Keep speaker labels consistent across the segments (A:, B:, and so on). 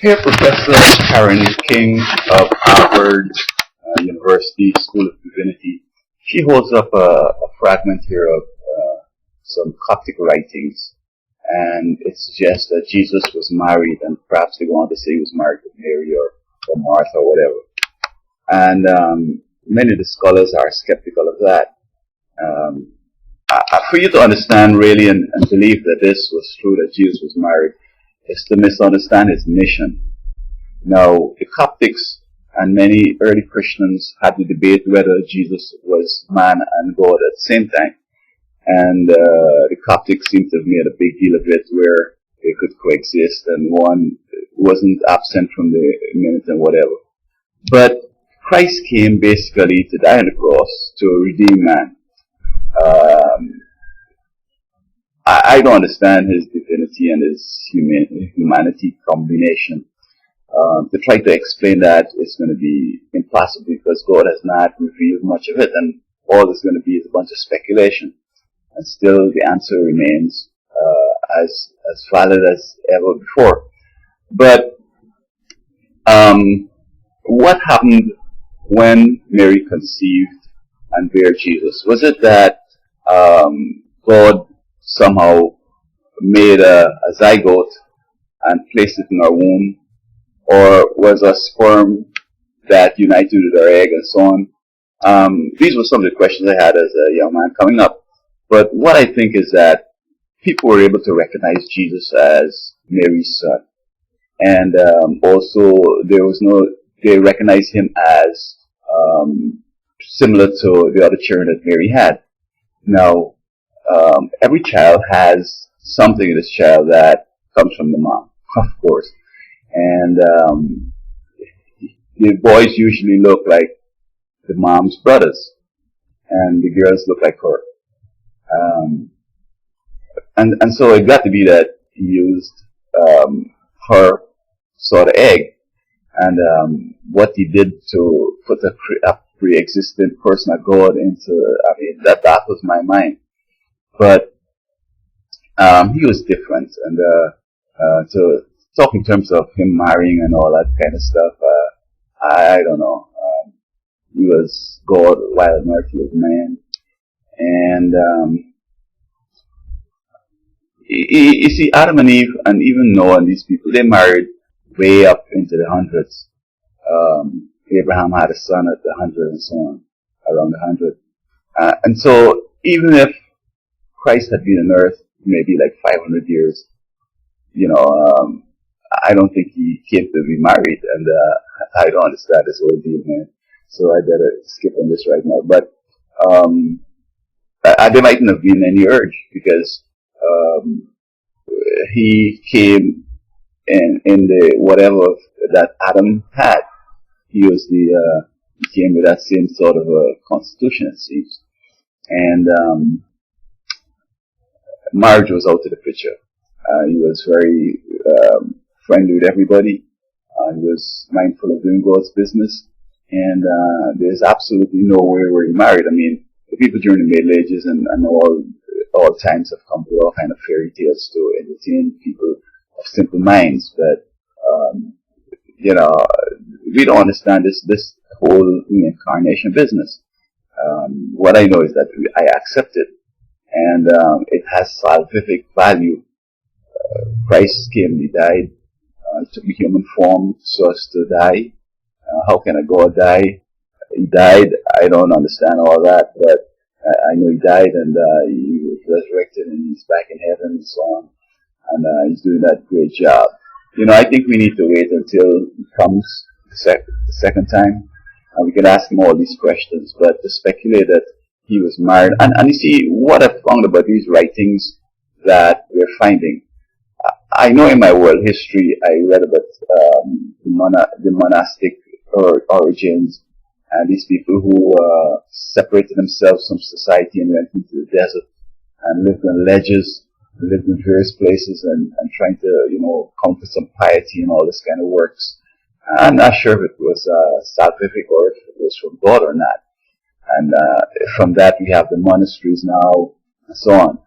A: Here, Professor Karen King of Harvard University School of Divinity, she holds up a fragment here of some Coptic writings, and it suggests that Jesus was married, and perhaps they go on to say he was married to Mary or Martha or whatever. And many of the scholars are skeptical of that. For you to understand really and believe that this was true, that Jesus was married, is to misunderstand his mission. Now, the Coptics and many early Christians had to debate whether Jesus was man and God at the same time. And the Coptics seem to have made a big deal of it, where they could coexist and one wasn't absent from the minute and whatever. But Christ came basically to die on the cross to redeem man. I don't understand his divinity and his humanity combination. To try to explain that is going to be impossible, because God has not revealed much of it, and all is going to be is a bunch of speculation. And still the answer remains as valid as ever before. But what happened when Mary conceived and bare Jesus? Was it that God somehow made a zygote and placed it in our womb, or was a sperm that united with our egg and so on? These were some of the questions I had as a young man coming up. But what I think is that people were able to recognize Jesus as Mary's son. And also they recognized him as similar to the other children that Mary had. Now, every child has something in this child that comes from the mom, of course. And the boys usually look like the mom's brothers, and the girls look like her. And so it got to be that he used her sort of egg, and what he did to put a pre-existent person of God into, that baffles my mind. But he was different, and to talk in terms of him marrying and all that kind of stuff, I don't know. He was God while on earth he was man. And you see, Adam and Eve and even Noah and these people, they married way up into the hundreds. Abraham had a son at the 100 and so on, around the 100. And so even if Christ had been on earth maybe like 500 years, I don't think he came to be married, and I don't understand this whole deal, man. So I better skip on this right now. But there mightn't have been any urge, because he came in the whatever that Adam had. He came with that same sort of a constitution, it seems. And marriage was out of the picture. He was very friendly with everybody. He was mindful of doing God's business. And there's absolutely no way where he married. I mean, the people during the Middle Ages and all times have come with all kind of fairy tales to entertain people of simple minds. But we don't understand this whole reincarnation business. What I know is that I accept it, and it has scientific value. Christ came, he died, took the human form so as to die. How can a God die? He died. I don't understand all that, but I know he died, and he was resurrected, and he's back in heaven and so on. And he's doing that great job. I think we need to wait until he comes the second time. We can ask him all these questions, but to speculate that he was married, and you see, what I found about these writings that we're finding, I know in my world history, I read about the monastic origins, and these people who separated themselves from society and went into the desert and lived on ledges, lived in various places, and trying to come for some piety and all this kind of works. I'm not sure if it was salvific or if it was from God or not. And from that we have the monasteries now and so on.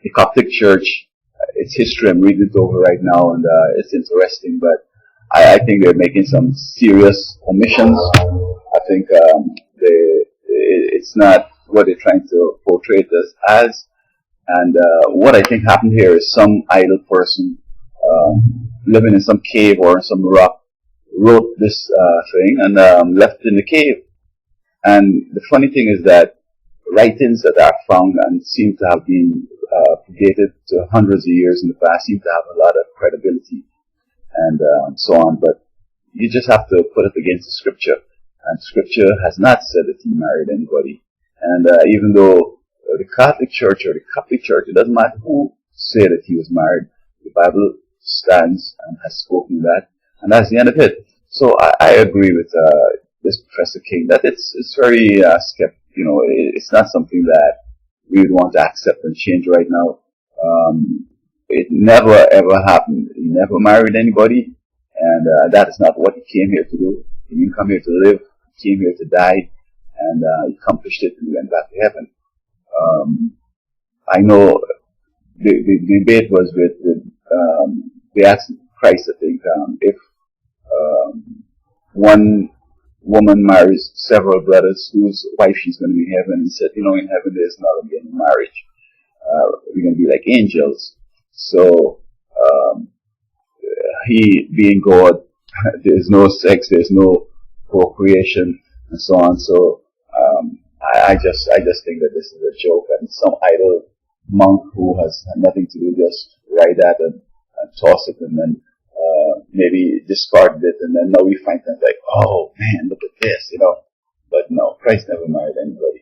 A: The Coptic Church It's history. I'm reading it over right now, and it's interesting. But I think they're making some serious omissions. I think it's not what they're trying to portray it as. And what I think happened here is some idle person living in some cave or in some rock wrote this thing and left it in the cave. And the funny thing is that writings that are found and seem to have been dated to hundreds of years in the past seem to have a lot of credibility and so on. But you just have to put it against the scripture. And scripture has not said that he married anybody. And even though the Catholic Church or the Catholic Church, it doesn't matter who said that he was married, the Bible stands and has spoken that, and that's the end of it. So I agree with this Professor King that it's very it's not something that we would want to accept and change right now. It never ever happened. He never married anybody, and that is not what he came here to do. He didn't come here to live. He came here to die, and he accomplished it and went back to heaven. I know the debate was with they asked Christ, I think, if one woman marries several brothers, whose wife she's going to be in heaven, and said, in heaven there's not going to be any marriage. We're going to be like angels. So he being God, there's no sex, there's no procreation, and so on. So I just think that this is a joke, and some idle monk who has nothing to do just write that and toss it, and then maybe discarded it, and then now we find things like, oh man, look at this, But no, Christ never married anybody.